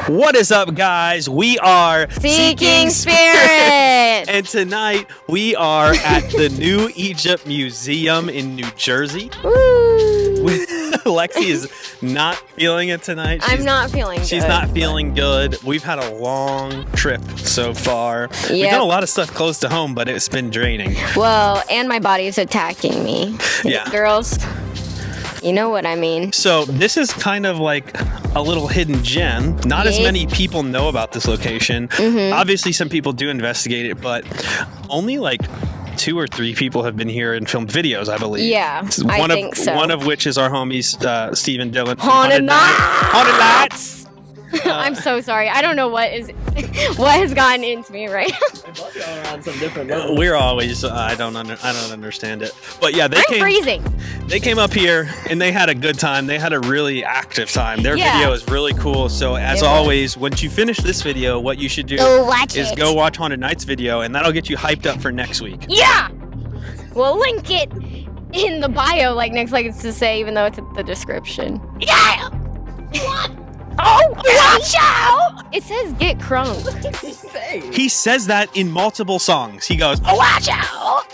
What is up, guys? We are Seeking Spirit. And tonight we are at the New Egypt Museum in New Jersey. Woo. Lexi is not feeling it tonight. I'm not feeling good. She's not feeling good. We've had a long trip so far. We've done a lot of stuff close to home, but it's been draining. Well, and my body is attacking me. Yeah. Girls, you know what I mean. So this is kind of like a little hidden gem. Not as many people know about this location. Mm-hmm. Obviously, some people do investigate it, but only like 2 or 3 people have been here and filmed videos, I believe. Yeah, I think so. One of which is our homies, Steve and Dylan. Haunted Nights! Haunted Nights! I'm so sorry. I don't know what has gotten into me right now. On some different level. We're always I don't understand it. But yeah, freezing. They came up here and they had a good time. They had a really active time. Their video is really cool. So as always, once you finish this video, what you should do is go watch Haunted Nights video, and that'll get you hyped up for next week. Yeah. We'll link it in the bio, like next it's to say, even though it's in the description. Yeah. What? Oh, watch out! It says get crunk. What did he say? He says that in multiple songs. He goes, oh, watch out!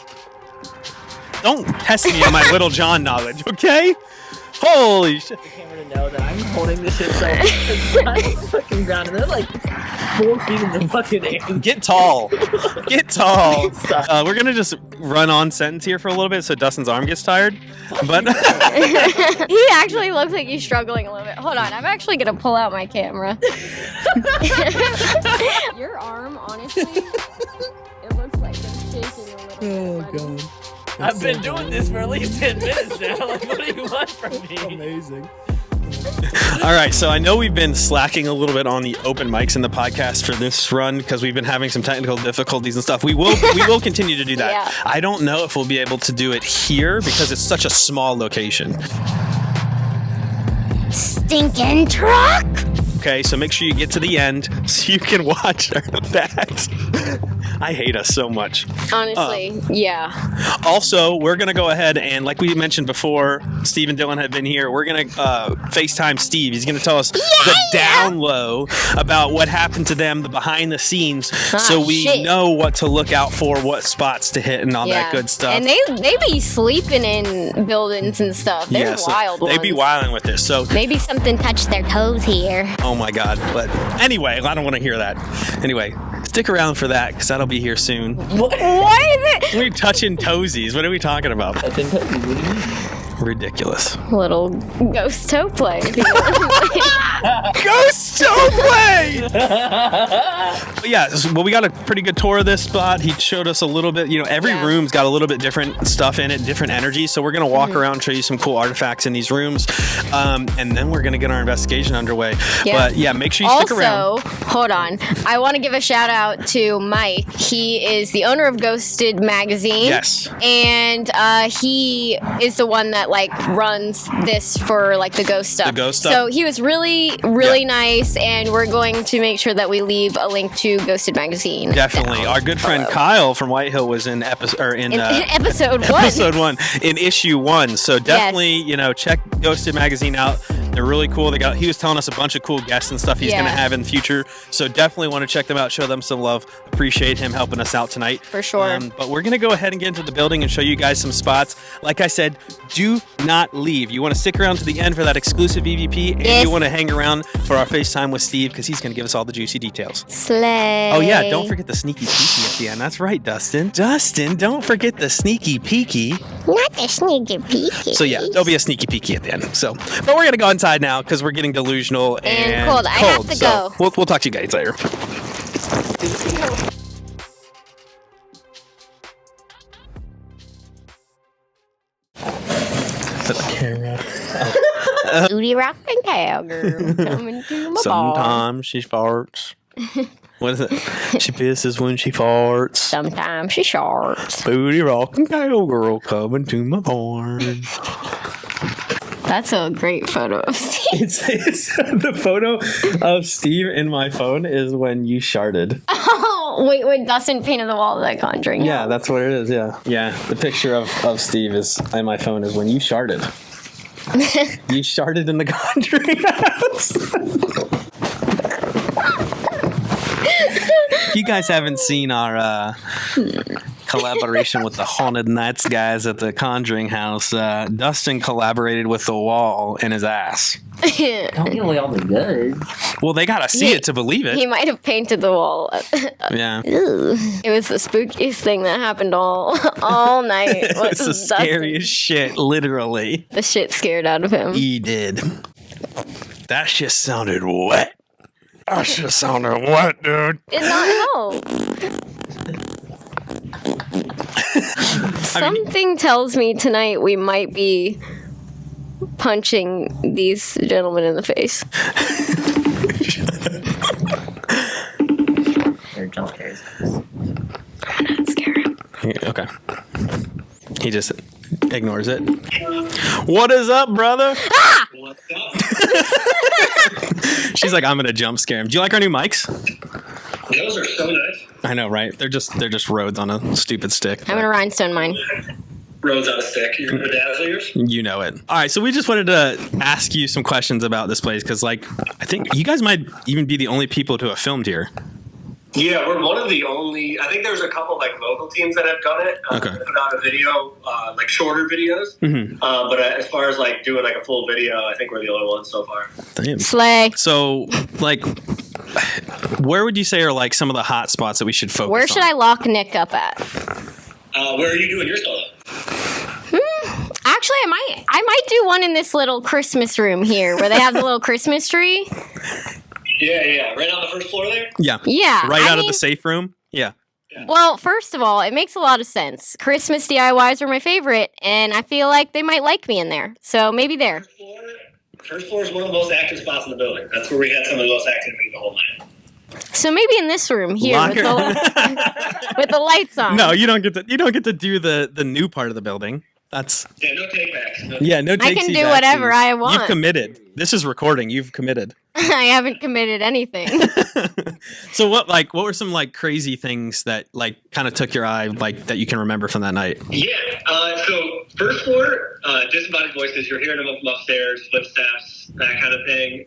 Don't test me on my Little John knowledge, okay? Holy shit. The camera to know that I'm holding this shit so on the fucking ground, and they're like 4 feet in the fucking air. Get tall. Get tall. We're going to just run on sentence here for a little bit so Dustin's arm gets tired. But he actually looks like he's struggling a little bit. Hold on, I'm actually going to pull out my camera. Your arm, honestly, it looks like it's shaking a little bit. Oh, God. I've been doing this for at least 10 minutes now. Like, what do you want from me? Amazing. all right, so I know we've been slacking a little bit on the open mics in the podcast for this run because we've been having some technical difficulties and stuff. We will continue to do that. Yeah. I don't know if we'll be able to do it here because it's such a small location. Stinking truck! Okay, so make sure you get to the end so you can watch that. I hate us so much. Honestly, yeah. Also, we're going to go ahead and, like we mentioned before, Steve and Dylan have been here. We're going to FaceTime Steve. He's going to tell us the down low about what happened to them, the behind the scenes, so we know what to look out for, what spots to hit, and all that good stuff. And they be sleeping in buildings and stuff. They're wild ones. They be wilding with this. So maybe something touched their toes here. Oh my God. But anyway, I don't want to hear that. Anyway, stick around for that because that'll be here soon. What is it? We're touching toesies. What are we talking about? Touching toesies, what do you mean? Ridiculous. Little ghost toe play. Ghost toe play! But yeah, well, we got a pretty good tour of this spot. He showed us a little bit. You know, every room's got a little bit different stuff in it, different energies. So we're going to walk around and show you some cool artifacts in these rooms. And then we're going to get our investigation underway. Yeah. But yeah, make sure you stick around. Also, hold on. I want to give a shout out to Mike. He is the owner of Ghosted Magazine. Yes. And he is the one that runs this for the ghost stuff. The ghost stuff. So he was really nice, and we're going to make sure that we leave a link to Ghosted Magazine. Definitely. Our good friend Kyle from White Hill was in episode 1. Episode 1 in issue 1. So definitely, check Ghosted Magazine out. They're really cool. He was telling us a bunch of cool guests and stuff he's going to have in the future. So definitely want to check them out, show them some love. Appreciate him helping us out tonight. For sure. But we're going to go ahead and get into the building and show you guys some spots. Like I said, do not leave. You want to stick around to the end for that exclusive EVP, and you want to hang around for our FaceTime with Steve because he's going to give us all the juicy details. Slay. Oh yeah, don't forget the sneaky peeky at the end. That's right, Dustin. Dustin, don't forget the sneaky peeky. Not the sneaky peeky. So yeah, there'll be a sneaky peeky at the end. So, but we're going to go inside now because we're getting delusional and cold. I have to go. We'll talk to you guys later. Camera. Booty rockin' cowgirl coming to my bar. Sometimes she farts. What is it? She pisses when she farts. Sometimes she sharts. Booty rockin' cowgirl coming to my barn. That's a great photo of Steve. It's the photo of Steve in my phone is when you sharted. Oh, wait, when Dustin painted the wall of that Conjuring. Yeah, that's what it is, yeah. Yeah, the picture of Steve is in my phone is when you sharted. You sharted in the Conjuring house. you guys haven't seen our collaboration with the Haunted Nights guys at the Conjuring House, Dustin collaborated with the wall in his ass. Don't give away all the good. Well, they gotta see it to believe it. He might have painted the wall. Yeah. It was the spookiest thing that happened all night. It's the scariest shit, literally. The shit scared out of him. He did. That shit sounded wet. That shit sounded wet, dude. Did not help. Something tells me tonight we might be punching these gentlemen in the face. They're jump scares. I'm not scared. Okay. He just ignores it. What is up, brother? Ah! What's up? She's like, I'm gonna jump scare him. Do you like our new mics? Those are so nice. I know, right? They're just Rhodes on a stupid stick. I'm gonna rhinestone mine. Rhodes on a stick. Your bedazzlers? You know it. All right, so we just wanted to ask you some questions about this place because, like, I think you guys might even be the only people to have filmed here. Yeah, we're one of the only. I think there's a couple like local teams that have done it. Okay. They put out a video, like shorter videos. Mm-hmm. But as far as like doing like a full video, I think we're the only ones so far. Damn. Slay. So, like, where would you say are like some of the hot spots that we should focus on? Where should I lock Nick up at? Where are you doing your solo? Actually, I might do one in this little Christmas room here where they have the little Christmas tree. Yeah. Right on the first floor there? Yeah. Yeah. Right out of the safe room? Yeah. Well, first of all, it makes a lot of sense. Christmas DIYs are my favorite, and I feel like they might like me in there. So maybe there. First floor is one of the most active spots in the building. That's where we had some of the most activity the whole night. So maybe in this room here with with the lights on. No, you don't get to do the new part of the building. That's Yeah, no take backs. no I takes can you do back whatever to- I want. You've committed. This is recording. You've committed. I haven't committed anything. So what were some like crazy things that like kind of took your eye, like that you can remember from that night? Yeah. So first floor, disembodied voices. You're hearing them from upstairs, footsteps, that kind of thing.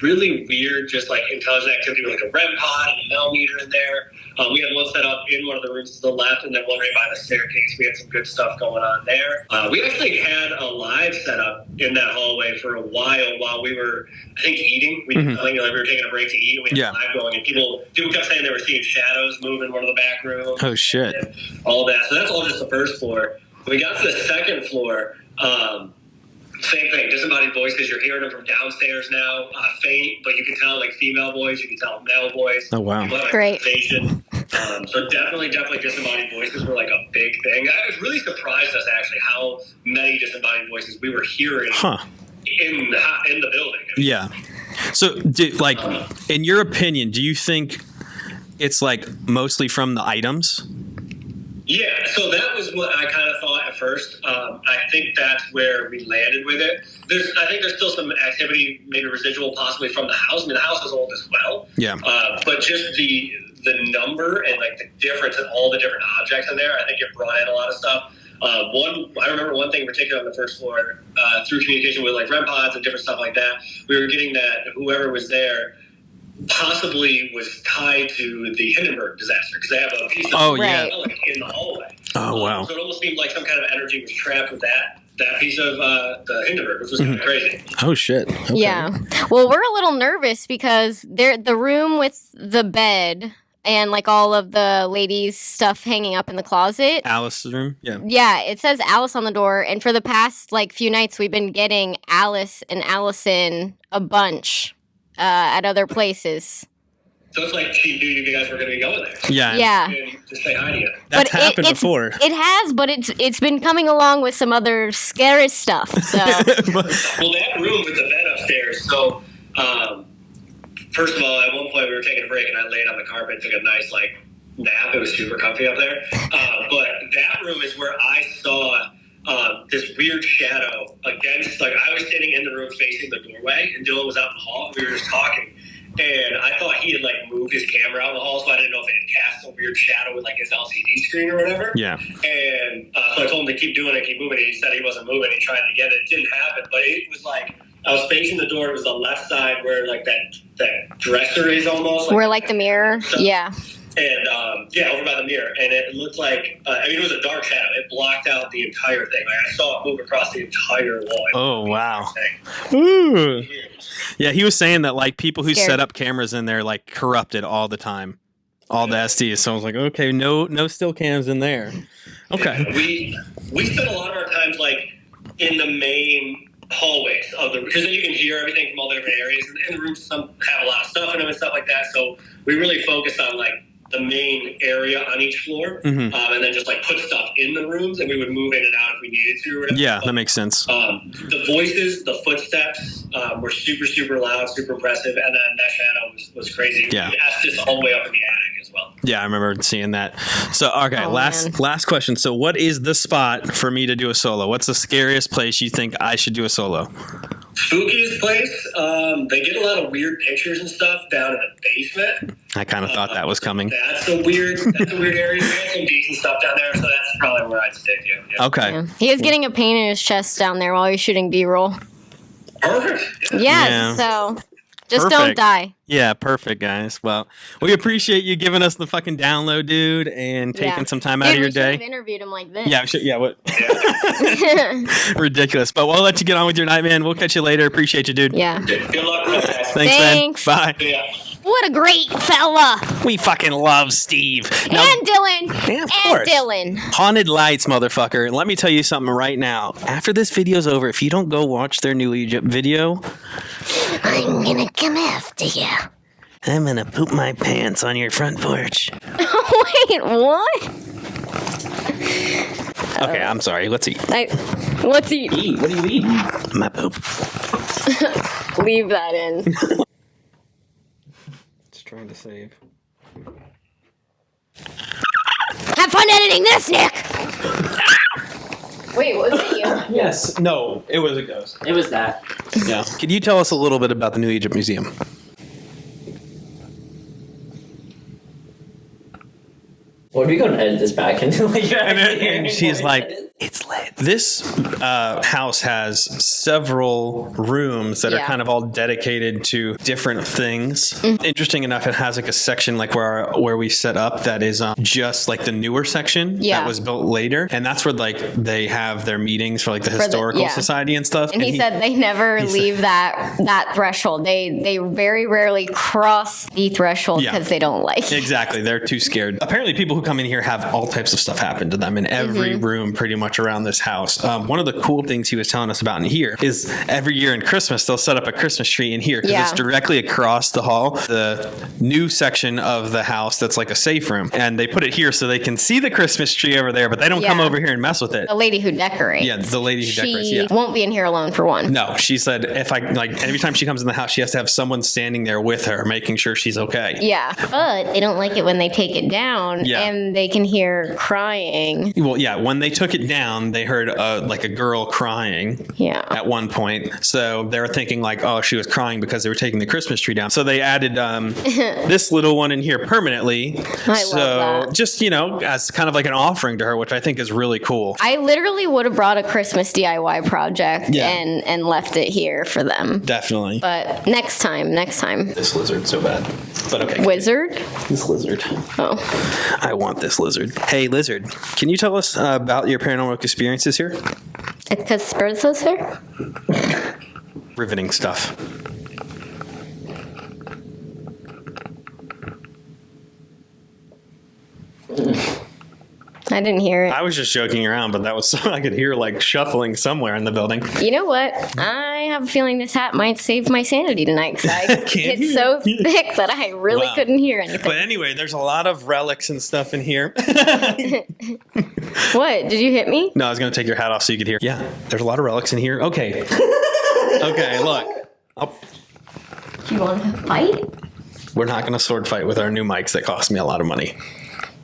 Really weird, just like intelligent activity with like a REM pod and a millimeter in there. We had one set up in one of the rooms to the left, and then one right by the staircase. We had some good stuff going on there. We actually had a live setup in that hallway for a while we were, I think, eating. We were taking a break to eat, and we had live going, and people kept saying they were seeing shadows move in one of the back rooms. Oh shit! All that. So that's all just the first floor. When we got to the second floor, same thing, disembodied voices. You're hearing them from downstairs now. Faint, but you can tell like female voice. You can tell male voice. Oh wow! Great. So definitely disembodied voices were like a big thing. I was really surprised us actually how many disembodied voices we were hearing in the building. Yeah. So, in your opinion, do you think it's like mostly from the items? Yeah, so that was what I kind of thought at first. I think that's where we landed with it. I think there's still some activity, maybe residual, possibly from the house. I mean, the house is old as well. Yeah. But just the number and like the difference in all the different objects in there, I think it brought in a lot of stuff. I remember one thing in particular on the first floor, through communication with like REM pods and different stuff like that, we were getting that whoever was there possibly was tied to the Hindenburg disaster because they have a piece of in the hallway. Oh wow! So it almost seemed like some kind of energy was trapped with that piece of the Hindenburg, which was kind of crazy. Oh shit! Okay. Yeah. Well, we're a little nervous because the room with the bed and like all of the ladies' stuff hanging up in the closet. Alice's room. Yeah. Yeah, it says Alice on the door, and for the past like few nights, we've been getting Alice and Allison a bunch at other places. So it's like she knew you guys were going to be going there. Yeah. Yeah. And to say hi to you. That's happened before. It has, but it's been coming along with some other scary stuff. So. Well, that room with the bed upstairs. So, first of all, at one point we were taking a break, and I laid on the carpet, took a nice like nap. It was super comfy up there. But that room is where I saw this weird shadow against. Like I was sitting in the room facing the doorway, and Dylan was out in the hall. We were just talking. And I thought he had like moved his camera out in the hall, so I didn't know if it had cast a weird shadow with like his LCD screen or whatever. Yeah. And so I told him to keep doing it, keep moving. And he said he wasn't moving. He tried it again. It didn't happen. But it was like I was facing the door. It was the left side where like that dresser is almost. Where like the mirror. So, yeah. And over by the mirror, and it looked like it was a dark shadow. It blocked out the entire thing. Like I saw it move across the entire wall. Oh wow! Ooh. Yeah, he was saying that like people who set up cameras in there like corrupted all the time, all the SDs. So I was like, okay, no still cams in there. Okay. Yeah, we spent a lot of our times like in the main hallways of because then you can hear everything from all the different areas, and the rooms some have a lot of stuff in them and stuff like that. So we really focused on like the main area on each floor, and then just like put stuff in the rooms, and we would move in and out if we needed to. Or whatever. Yeah, that makes sense. The voices, the footsteps were super, super loud, super impressive, and then that shadow was crazy. Yeah, that's just all the way up in the attic as well. Yeah, I remember seeing that. So okay, last question. So what is the spot for me to do a solo? What's the scariest place you think I should do a solo? Spookiest place, they get a lot of weird pictures and stuff down in the basement. I kind of thought that was coming. That's a weird area. We have some decent stuff down there, so that's probably where I'd stick to. Yeah. Okay. Yeah. He is getting a pain in his chest down there while he's shooting B-roll. Perfect. Yes, so just don't die. Yeah, perfect, guys. Well, we appreciate you giving us the fucking download, dude, and taking some time out of your day. We should have interviewed him like this. Yeah, we should. Yeah, what? Ridiculous. But we'll let you get on with your night, man. We'll catch you later. Appreciate you, dude. Yeah. Good luck, guys. Thanks, man. Bye. Yeah. What a great fella. We fucking love Steve. Now, and Dylan. Yeah, of course. Dylan. Haunted Lights, motherfucker. Let me tell you something right now. After this video's over, if you don't go watch their New Egypt video, I'm gonna come after you. I'm gonna poop my pants on your front porch. Wait, what? Okay, I'm sorry. Let's eat. Let's eat. What are you eating? My poop. Leave that in. Just trying to save. Have fun editing this, Nick! Wait, was it you? Yes. No, it was a ghost. It was that. Yeah. Could you tell us a little bit about the New Egypt Museum? Well, are we going to edit this back into like And she's like, it's lit. This house has several rooms that are kind of all dedicated to different things. Interesting enough, it has like a section like where we set up that is just like the newer section that was built later, and that's where like they have their meetings for like the historical society and stuff. And he said they never leave that threshold. They very rarely cross the threshold because they don't like it. Exactly, they're too scared. Apparently, people who come in here have all types of stuff happen to them in every room, pretty much around this house. One of the cool things he was telling us about in here is every year in Christmas they'll set up a Christmas tree in here because it's directly across the hall, the new section of the house that's like a safe room, and they put it here so they can see the Christmas tree over there, but they don't come over here and mess with it. The lady who decorates. Yeah, the lady who decorates. She won't be in here alone for one. No, she said if I like every time she comes in the house, she has to have someone standing there with her, making sure she's okay. Yeah, but they don't like it when they take it down and they can hear crying. Well, yeah, when they took it down, they heard like a girl crying at one point. So they were thinking like, oh, she was crying because they were taking the Christmas tree down. So they added this little one in here permanently. I love that. Just, as kind of like an offering to her, which I think is really cool. I literally would have brought a Christmas DIY project and left it here for them. Definitely. But next time. This lizard's so bad. But okay. Wizard? This lizard. Oh. I want this lizard. Hey, lizard, can you tell us about your paranormal experiences here? It's because Spurs was here? Riveting stuff. I didn't hear it. I was just joking around, but that was so I could hear like shuffling somewhere in the building. You know what? I have a feeling this hat might save my sanity tonight because it's so thick that I really couldn't hear anything. But anyway, there's a lot of relics and stuff in here. What? Did you hit me? No, I was going to take your hat off so you could hear. Yeah, there's a lot of relics in here. Okay. Okay, look. Do you want to fight? We're not going to sword fight with our new mics that cost me a lot of money.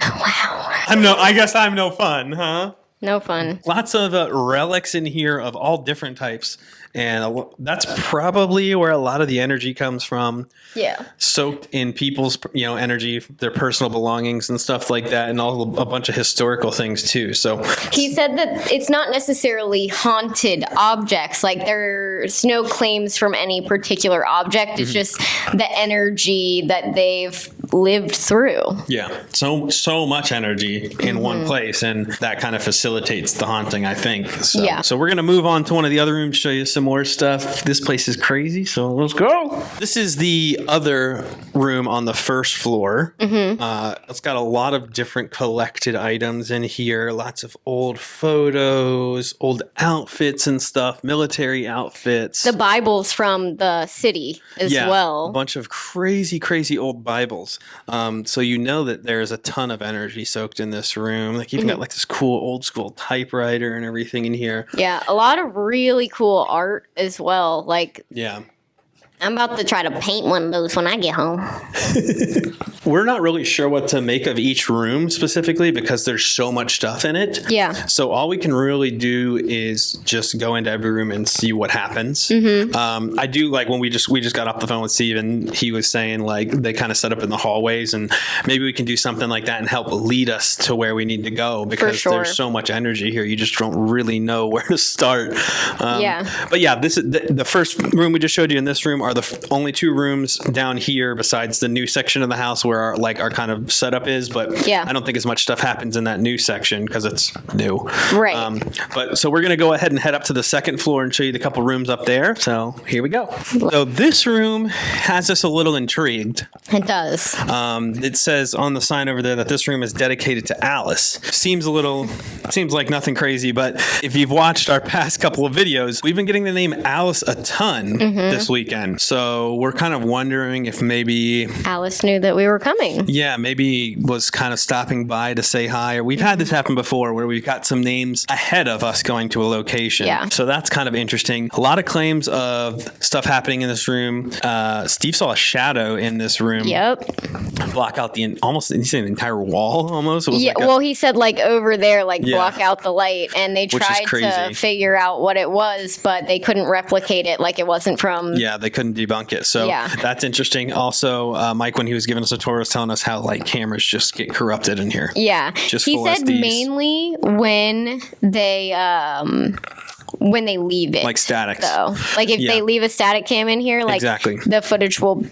Wow. I guess I'm no fun, huh? No fun. Lots of relics in here of all different types. And that's probably where a lot of the energy comes from. Yeah. Soaked in people's, energy, their personal belongings and stuff like that, and a bunch of historical things too. So he said that it's not necessarily haunted objects. Like there's no claims from any particular object. It's just the energy that they've lived through. Yeah, so much energy in one place, and that kind of facilitates the haunting, I think. So, Yeah. So we're gonna move on to one of the other rooms, show you some more stuff. This place is crazy, so let's go. This is the other room on the first floor. It's got a lot of different collected items in here. Lots of old photos, old outfits and stuff, military outfits. The Bibles from the city as well. A bunch of crazy old Bibles. So you know that there's a ton of energy soaked in this room. Like even got like this cool old school typewriter and everything in here. Yeah, a lot of really cool art as well. Like, Yeah. I'm about to try to paint one of those when I get home. We're not really sure what to make of each room specifically because there's so much stuff in it. Yeah. So all we can really do is just go into every room and see what happens. I do like when we just got off the phone with Steve and he was saying like they kind of set up in the hallways and maybe we can do something like that and help lead us to where we need to go because there's so much energy here. You just don't really know where to start. But yeah, this is the first room we just showed you. In this room are the only two rooms down here besides the new section of the house where our kind of setup is, but I don't think as much stuff happens in that new section because it's new. Right. But so we're going to go ahead and head up to the second floor and show you the couple rooms up there. So here we go. So this room has us a little intrigued. It does. It says on the sign over there that this room is dedicated to Alice. Seems like nothing crazy, but if you've watched our past couple of videos, we've been getting the name Alice a ton this weekend. So we're kind of wondering if maybe Alice knew that we were coming. Yeah, maybe was kind of stopping by to say hi. Or we've had this happen before where we've got some names ahead of us going to a location. Yeah. So that's kind of interesting. A lot of claims of stuff happening in this room. Steve saw a shadow in this room. Yep. Block out the entire wall almost. It was well, he said like over there, like block out the light, and they tried to figure out what it was, but they couldn't replicate it. Like it wasn't from. Yeah, they couldn't debunk it. So that's interesting. Also, Mike, when he was giving us a tour, was telling us how like cameras just get corrupted in here. Yeah, just he said SDs. Mainly when they leave it, like statics. So, like if they leave a static cam in here, like the footage will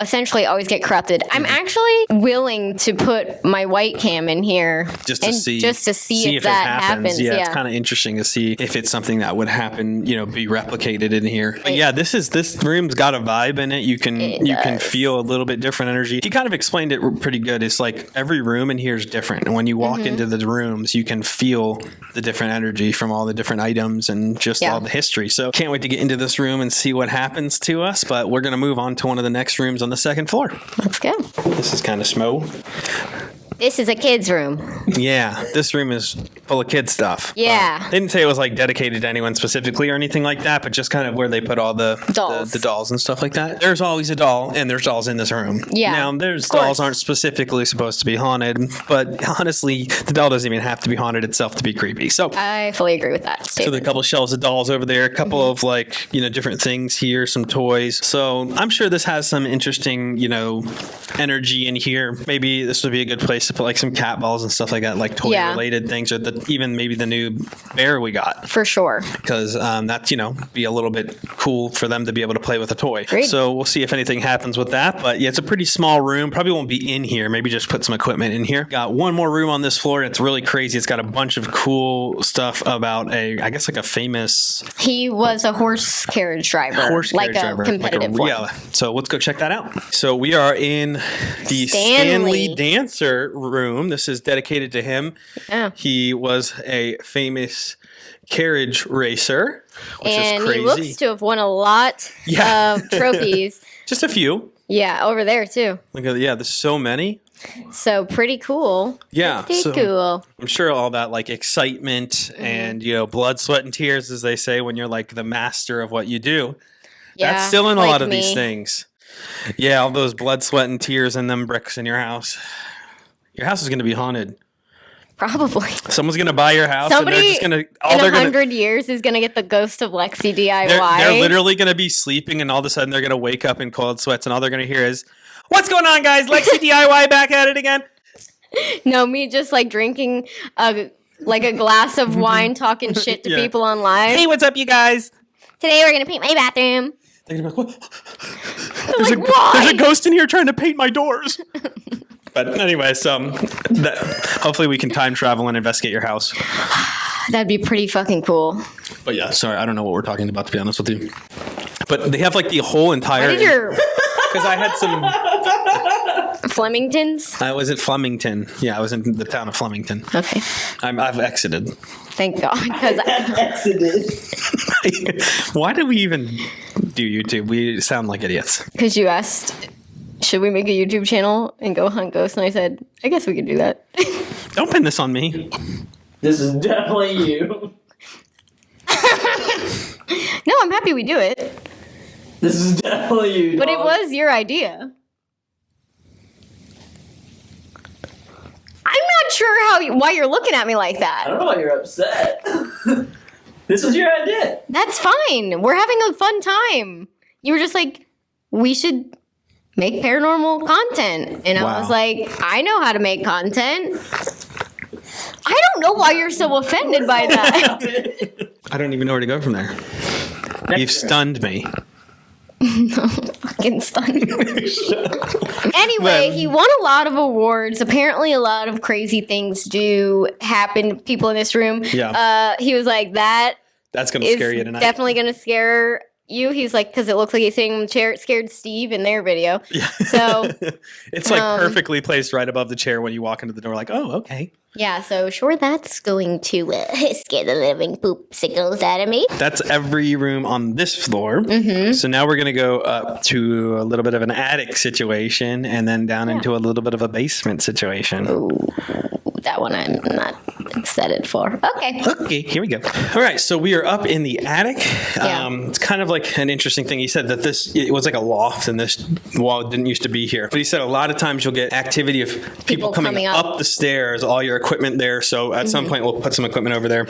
essentially always get corrupted. I'm actually willing to put my white cam in here just to see if that happens. Yeah, it's kind of interesting to see if it's something that would happen, be replicated in here. But yeah, this room's got a vibe in it. You can feel a little bit different energy. He kind of explained it pretty good. It's like every room in here is different. And when you walk into the rooms, you can feel the different energy from all the different items and just all the history. So can't wait to get into this room and see what happens to us. But we're going to move on to one of the next rooms on the second floor. Let's go. This is kind of small. This is a kid's room. Yeah, this room is full of kid stuff. Yeah. They didn't say it was like dedicated to anyone specifically or anything like that, but just kind of where they put all the dolls and stuff like that. There's always a doll, and there's dolls in this room. Yeah. Now, dolls aren't specifically supposed to be haunted, but honestly, the doll doesn't even have to be haunted itself to be creepy. So I fully agree with that statement. So there are a couple shelves of dolls over there, a couple of different things here, some toys. So I'm sure this has some interesting, energy in here. Maybe this would be a good place to put like some cat balls and stuff like that, like toy related things, or even maybe the new bear we got. For sure. Because that's, be a little bit cool for them to be able to play with a toy. Great. So we'll see if anything happens with that. But yeah, it's a pretty small room. Probably won't be in here. Maybe just put some equipment in here. Got one more room on this floor. And it's really crazy. It's got a bunch of cool stuff about a famous... He was a horse carriage driver. A competitive one. Yeah. So let's go check that out. So we are in the Stanley Dancer room. This is dedicated to him. Yeah. He was a famous carriage racer, which is crazy. He looks to have won a lot of trophies. Just a few. Yeah, over there too. Look at there's so many. So pretty cool. Yeah, pretty cool. I'm sure all that excitement and blood, sweat, and tears, as they say, when you're like the master of what you do. Yeah, that's still in a lot of these things. Yeah, all those blood, sweat, and tears and them bricks in your house. Your house is going to be haunted. Probably. Someone's going to buy your house. Somebody and they're just gonna, in 100 years is going to get the ghost of Lexi DIY. They're literally going to be sleeping, and all of a sudden they're going to wake up in cold sweats, and all they're going to hear is, "What's going on, guys? Lexi DIY back at it again." No, me just drinking a glass of wine, talking shit to people online. Hey, what's up, you guys? Today we're going to paint my bathroom. They're gonna be like, what? There's a ghost in here trying to paint my doors. But anyway, so hopefully we can time travel and investigate your house. That'd be pretty fucking cool. But yeah, sorry, I don't know what we're talking about, to be honest with you. But they have like the whole entire... Because I had some... Flemingtons? I was at Flemington. Yeah, I was in the town of Flemington. Okay. I've exited. Thank God. Because Exited. Why do we even do YouTube? We sound like idiots. Because you asked, should we make a YouTube channel and go hunt ghosts? And I said, I guess we could do that. Don't pin this on me. This is definitely you. No, I'm happy we do it. This is definitely you, But it dog. was your idea. I'm not sure why you're looking at me like I that. don't know why you're upset. This was your idea. That's fine. We're having a fun time. You were just like, we should make paranormal content. And Wow. I was like, I know how to make content. I don't know why you're so offended by that. I don't even know where to go from there. You've stunned me. Fucking stunned. Anyway, he won a lot of awards. Apparently, a lot of crazy things do happen to people in this room. Yeah. He was like, That's going to is scare you tonight. definitely going to scare you. He's like, because it looks like he's sitting in the chair. It scared Steve in their video. Yeah. So it's like perfectly placed right above the chair when you walk into the door, like, oh, okay. yeah, so sure that's going to scare the living poopsicles out of me. That's every room on this floor. Mm-hmm. So now we're going to go up to a little bit of an attic situation and then down into a little bit of a basement situation. Ooh, that one I'm not excited for. Okay. Okay, here we go. All right, so we are up in the attic. Yeah. It's kind of like an interesting thing. He said that it was like a loft and this wall didn't used to be here. But he said a lot of times you'll get activity of people coming up the stairs, all your equipment there. So at some point we'll put some equipment over there.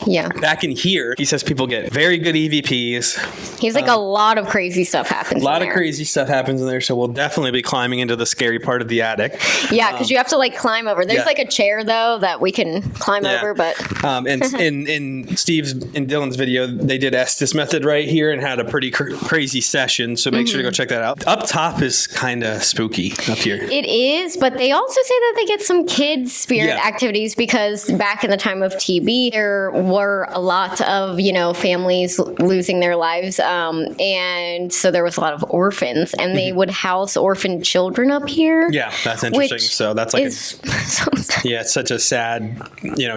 Yeah. Back in here, he says people get very good EVPs. He's like, a lot of crazy stuff happens. A lot in of there. crazy stuff happens in there. So we'll definitely be climbing into the scary part of the attic. Yeah, because you have to like climb over. There's yeah. like a chair though that we can climb over, but and in Steve's and Dylan's video, they did Estes method right here and had a pretty crazy session. So make sure to go check that out. Up top is kind of spooky up here. it is. But they also say that they get some kids spirit Yeah. activities because back in the time of TB, there were a lot of families losing their lives, and so there was a lot of orphans, and they would house orphan children up here. Yeah, that's interesting. Which So that's like is so sad. yeah, it's such a sad,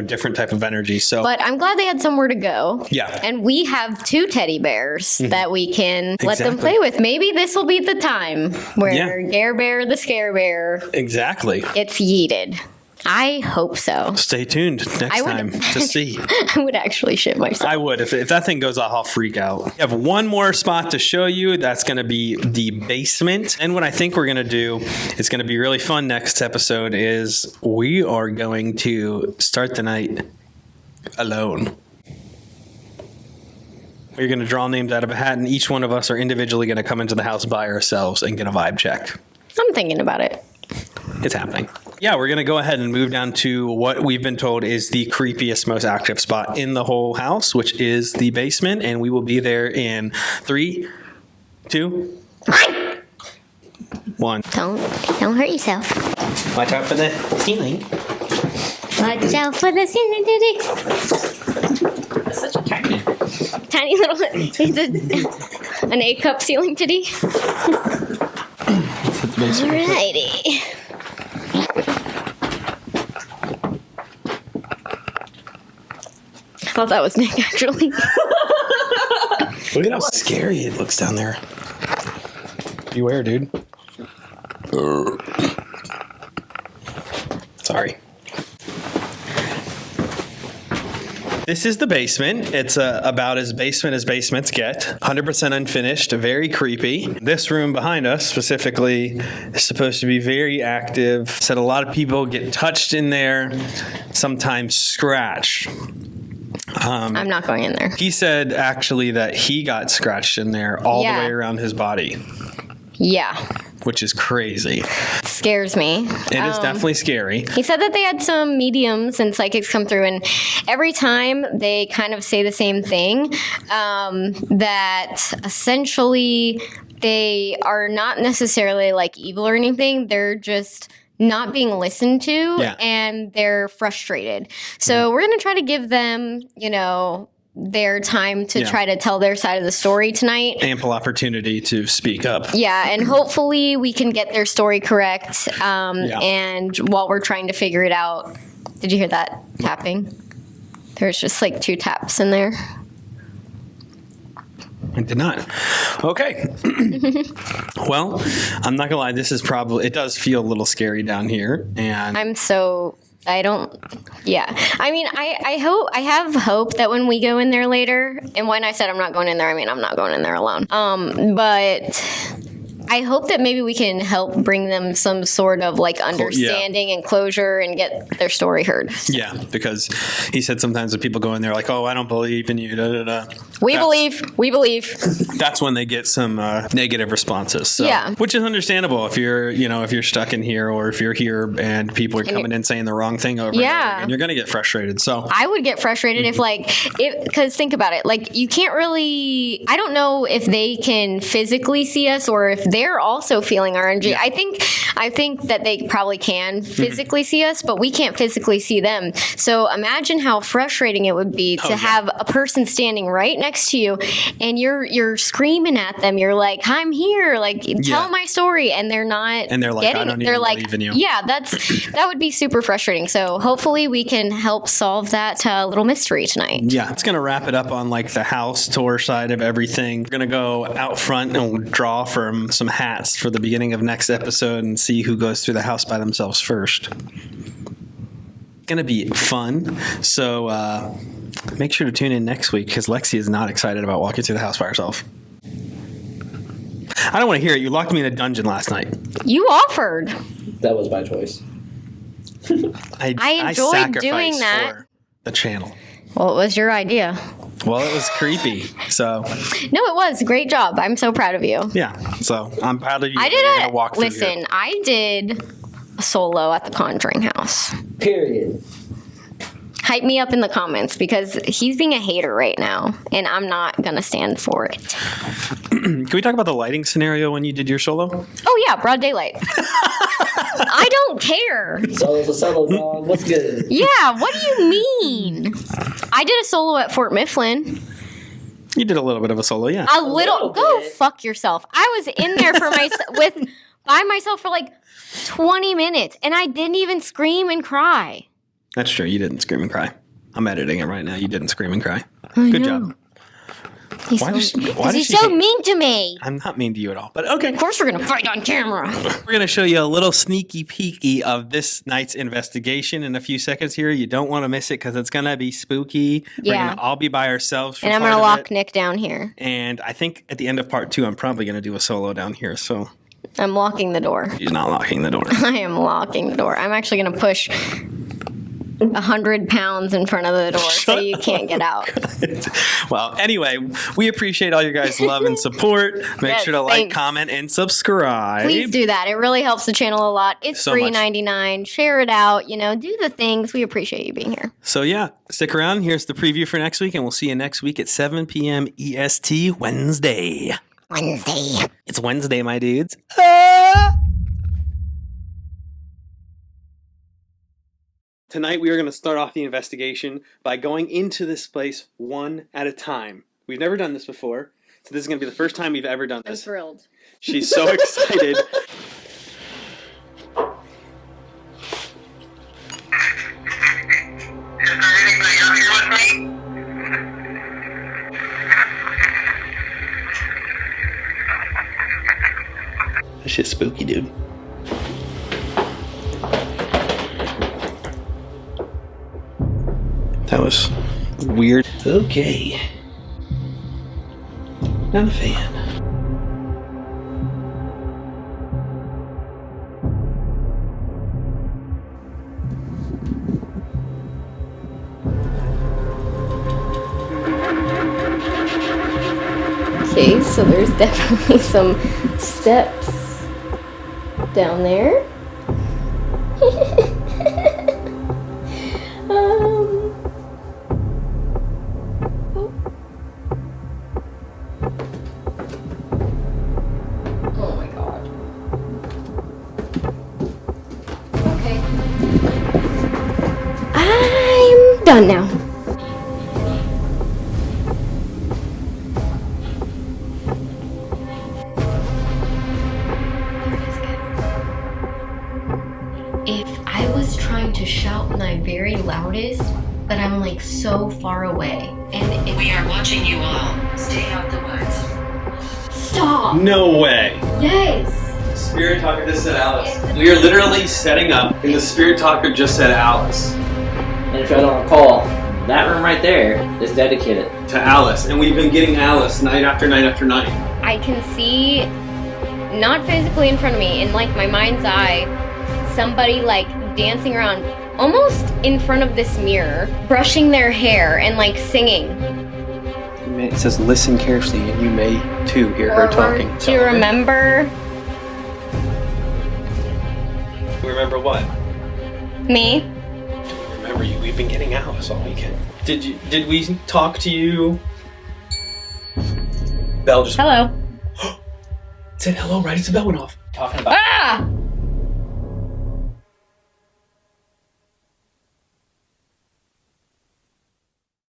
different type of energy. So But I'm glad they had somewhere to go. Yeah. And we have 2 teddy bears that we can let them Exactly. play with. Maybe this will be the time where Yeah. Gare Bear the Scare Bear exactly. gets yeeted. I hope so. Stay tuned next time to see. I would actually shit myself. I would. If that thing goes off, I'll freak out. We have one more spot to show you. That's going to be the basement. And what I think we're going to do is going to be really fun next episode is we are going to start the night alone. We're going to draw names out of a hat, and each one of us are individually going to come into the house by ourselves and get a vibe check. I'm thinking about it. It's happening. Yeah, we're going to go ahead and move down to what we've been told is the creepiest, most active spot in the whole house, which is the basement. And we will be there in 3, 2, 1. Don't hurt yourself. Watch out for the ceiling. Watch out for the ceiling, diddy. That's such a Tiny little, he's an A-cup ceiling titty. Alrighty. I thought that was Nick, actually. Look at how scary it looks down there. Beware, dude. Sorry. This is the basement. It's about as basement as basements get. 100% unfinished, very creepy. This room behind us specifically is supposed to be very active. Said a lot of people get touched in there, sometimes scratched. I'm not going in there. He said actually that he got scratched in there all Yeah. the way around his body. Yeah. which is crazy. It scares me. It is definitely scary. He said that they had some mediums and psychics come through, and every time they kind of say the same thing, that essentially they are not necessarily like evil or anything. They're just not being listened to, and they're frustrated. So we're going to try to give them, their time to try to tell their side of the story tonight. Ample opportunity to speak up. Yeah, and hopefully we can get their story correct. And while we're trying to figure it out, did you hear that tapping? There's just like 2 taps in there. I did not. Okay. Well, I'm not gonna lie. This is it does feel a little scary down here, and I mean, I have hope that when we go in there later, and when I said I'm not going in there, I mean, I'm not going in there alone. But I hope that maybe we can help bring them some sort of like understanding and closure and get their story heard. Yeah, because he said sometimes when people go in there like, oh, I don't believe in you, We believe. That's when they get some negative responses. So, which is understandable if you're, if you're stuck in here, or if you're here and people are coming in saying the wrong thing over and over again, you're going to get frustrated. So I would get frustrated because think about it, like you can't really, I don't know if they can physically see us or if they're also feeling our energy. I think that they probably can physically see us, but we can't physically see them. So imagine how frustrating it would be to have a person standing right next to you, and you're screaming at them. You're like, "I'm here, like tell my story," and they're not. And they're like, "I don't even believe in you." Yeah, that would be super frustrating. So hopefully we can help solve that little mystery tonight. Yeah, it's gonna wrap it up on like the house tour side of everything. We're gonna go out front and we'll draw from some hats for the beginning of next episode and see who goes through the house by themselves first. Gonna be fun. So make sure to tune in next week because Lexi is not excited about walking through the house by herself. I don't want to hear it. You locked me in a dungeon last night. You offered. That was my choice. I enjoyed doing that for the channel. Well, it was your idea. Well, it was creepy. So no, it was. Great job. I'm so proud of you. Yeah. So I'm proud of you. I did a solo at the Conjuring house. Period. Hype me up in the comments because he's being a hater right now, and I'm not going to stand for it. Can we talk about the lighting scenario when you did your solo? Oh, yeah, broad daylight. I don't care. Solo's a solo, dog. What's good? Yeah, what do you mean? I did a solo at Fort Mifflin. You did a little bit of a solo, yeah. A little. Go fuck yourself. I was in there by myself for like 20 minutes, and I didn't even scream and cry. That's true. You didn't scream and cry. I'm editing it right now. You didn't scream and cry. Good job. He's so mean to me. I'm not mean to you at all. But okay. Of course we're going to fight on camera. We're going to show you a little sneaky peeky of this night's investigation in a few seconds here. You don't want to miss it because it's going to be spooky. Yeah. We're going to all be by ourselves for and I'm going to lock Nick down here. And I think at the end of part 2, I'm probably going to do a solo down here. So I'm locking the door. She's not locking the door. I am locking the door. I'm actually going to push 100 pounds in front of the door so you can't get out. Well, anyway, we appreciate all your guys' love and support. Make sure to like, comment, and subscribe. Please do that. It really helps the channel a lot. It's free $3.99. Share it out. Do the things. We appreciate you being here. So yeah, stick around. Here's the preview for next week, and we'll see you next week at 7 p.m. EST Wednesday. It's Wednesday, my dudes. Tonight, we are going to start off the investigation by going into this place one at a time. We've never done this before, so this is going to be the first time we've ever done this. I'm thrilled. She's so excited. That shit's spooky, dude. That was weird. Okay. Not a fan. Okay, so there's definitely some steps down there. Oh. Oh my god. Okay. I'm done now. If I was trying to shout my very loudest, but I'm like so far away, and We are watching you all. Stay out the woods. Stop! No way. Yes! Spirit Talker just said Alice. We are literally setting up, and the Spirit Talker just said Alice. And if I don't recall, that room right there is dedicated To Alice, and we've been getting Alice night after night after night. I can see, not physically in front of me, in like my mind's eye, somebody like dancing around almost in front of this mirror, brushing their hair and like singing. It says listen carefully, and you may too hear her talking. Do you remember Remember what? me? Remember you. We've been getting Alice all weekend. Did we talk to you? Bell just Hello. said hello right as the bell went off. talking about.